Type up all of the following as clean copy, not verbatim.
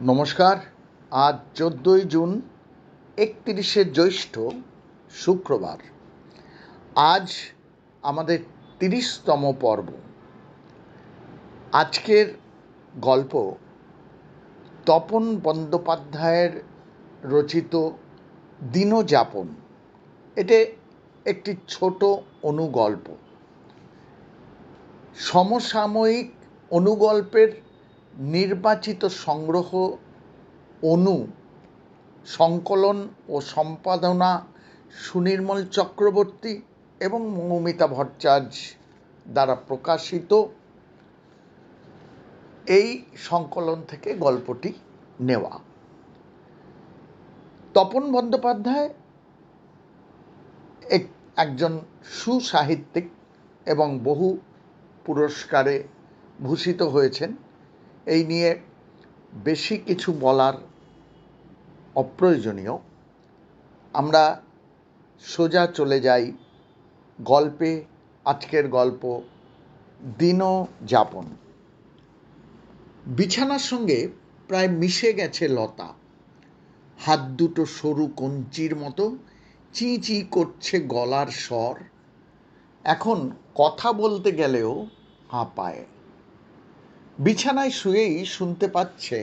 নমস্কার। আজ 14ই জুন, 31শে জ্যৈষ্ঠ, শুক্রবার। আজ আমাদের 30তম পর্ব। আজকের গল্প তপন বন্দ্যোপাধ্যায়ের রচিত দিনযাপন। এটা একটি ছোট অনুগল্প। সমসাময়িক অনুগল্পের নির্বাচিত সংগ্রহ অনু সংকলন ও সম্পাদনা সুনির্মল চক্রবর্তী এবং মৌমিতা ভট্টাচার্য দ্বারা প্রকাশিত। এই সংকলন থেকে গল্পটি নেওয়া। তপন বন্দ্যোপাধ্যায় একজন সুসাহিত্যিক এবং বহু পুরস্কারে ভূষিত হয়েছেন। এই নিয়ে বেশি কিছু বলার অপ্রয়োজনীয়। আমরা সোজা চলে যাই গল্পে। আজকের গল্প দিনযাপন। বিছানার সঙ্গে প্রায় মিশে গেছে লতা। হাত দুটো সরু কঞ্চির মতো, চি চি করছে গলার স্বর। এখন কথা বলতে গেলেও হাঁপায়। বিছানায় শুয়েই শুনতে পাচ্ছে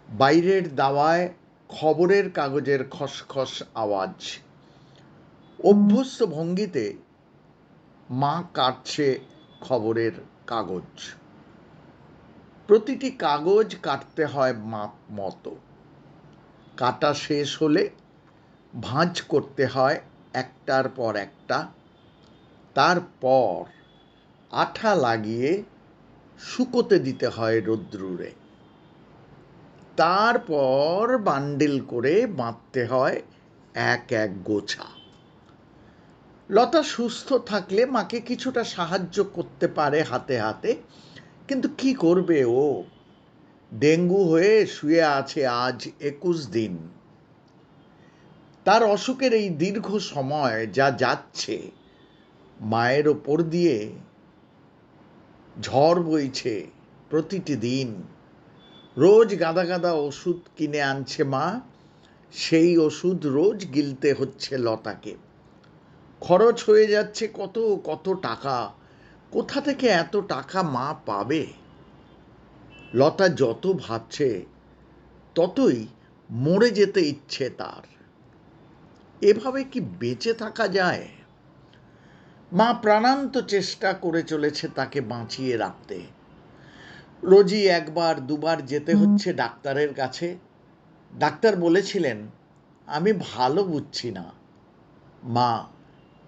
বাইরের দাওয়ায় খবরের কাগজের খসখস আওয়াজ। অভ্যস্ত ভঙ্গিতে মা কাটছে খবরের কাগজ। প্রতিটি কাগজ কাটতে হয় মাপ মতো। কাটা শেষ হলে ভাঁজ করতে হয় একটার পর একটা। তারপর আঠা লাগিয়ে শুকোতে দিতে হয় রোদ্দুরে। তারপর বান্ডিল করে বাঁধতে হয় এক এক গোছা। লতা সুস্থ থাকলে মাকে কিছুটা সাহায্য করতে পারে হাতে হাতে, কিন্তু কি করবে ও? ডেঙ্গু হয়ে শুয়ে আছে আজ 21 দিন। তার অসুখের এই দীর্ঘ সময় যা যাচ্ছে, মায়ের ওপর দিয়ে ঝড় বইছে প্রতিটি দিন। রোজ গাদা গাদা ওষুধ কিনে আনছে মা। সেই ওষুধ রোজ গিলতে হচ্ছে লতাকে। খরচ হয়ে যাচ্ছে কত কত টাকা। কোথা থেকে এত টাকা মা পাবে? লতা যত ভাবছে ততই মরে যেতে ইচ্ছে তার। এভাবে কি বেঁচে থাকা যায়? মা প্রাণান্ত চেষ্টা করে চলেছে তাকে বাঁচিয়ে রাখতে। রোজই একবার দুবার যেতে হচ্ছে ডাক্তারের কাছে। ডাক্তার বলেছিলেন, আমি ভালো বুঝছি না। মা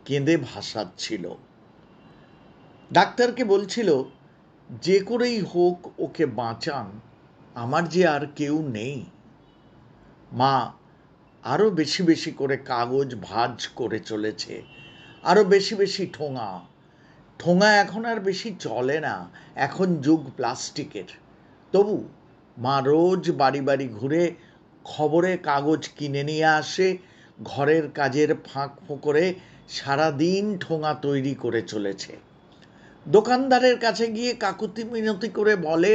কেঁদে ভাসাচ্ছিল। ডাক্তারকে বলছিল, যে করেই হোক ওকে বাঁচান, আমার যে আর কেউ নেই। মা আরো বেশি বেশি করে কাগজ ভাঁজ করে চলেছে, আরো বেশি বেশি ঠোঙা। ঠোঙা এখন আর বেশি চলে না, এখন যুগ প্লাস্টিকের। তবু মা রোজ বাড়ি বাড়ি ঘুরে খবরে কাগজ কিনে নিয়ে আসে। ঘরের কাজের ফাঁক ফোকরে সারাদিন ঠোঙা তৈরি করে চলেছে। দোকানদারের কাছে গিয়ে কাকুতি মিনতি করে বলে,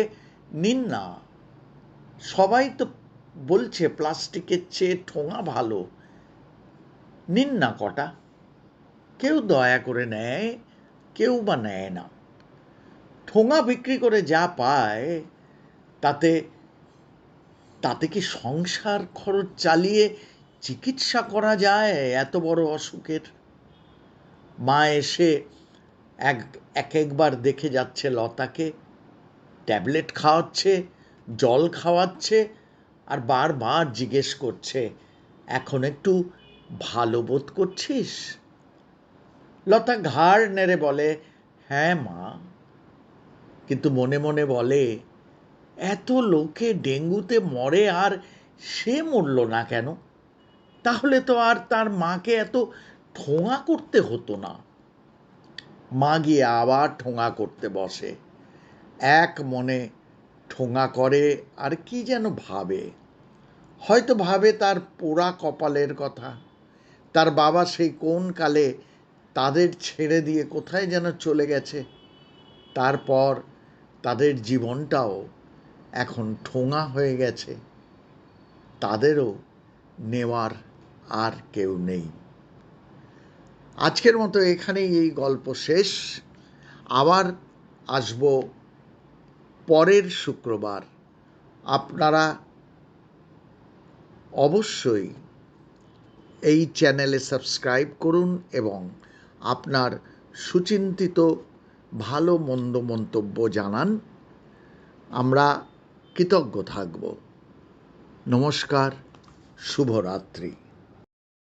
নিন না, সবাই তো বলছে প্লাস্টিকের চেয়ে ঠোঙা ভালো, নিন না কটা। কেউ দয়া করে নেয়, কেউ বা নেয় না। ঠোঙা বিক্রি করে যা পায় তাতে তাতে কি সংসার খরচ চালিয়ে চিকিৎসা করা যায় এত বড় অসুখের? মা এসে একবার দেখে যাচ্ছে লতাকে, ট্যাবলেট খাওয়াচ্ছে, জল খাওয়াচ্ছে, আর বারবার জিজ্ঞেস করছে, এখন একটু ভালো বোধ করছিস? লতা ঘাড় নেড়ে বলে, হ্যাঁ মা। কিন্তু মনে মনে বলে, এত লোকে ডেঙ্গুতে মরে আর সে মরল না কেন? তাহলে তো আর তার মাকে এত ঠোঙা করতে হতো না। মা গিয়ে আবার ঠোঙা করতে বসে। এক মনে ঠোঙা করে আর কি যেন ভাবে। হয়তো ভাবে তার পোড়া কপালের কথা। তার বাবা সেই কোন কালে তাদের ছেড়ে দিয়ে কোথায় যেন চলে গেছে। তারপর তাদের জীবনটাও এখন ঠোঙা হয়ে গেছে, তাদেরও নেওয়ার আর কেউ নেই। আজকের মতো এখানেই এই গল্প শেষ। আবার আসব পরের শুক্রবার। আপনারা অবশ্যই এই চ্যানেলে সাবস্ক্রাইব করুন এবং আপনার সুচিন্তিত ভালো মন্দ মন্তব্য জানান। আমরা কৃতজ্ঞ থাকব। নমস্কার, শুভরাত্রি।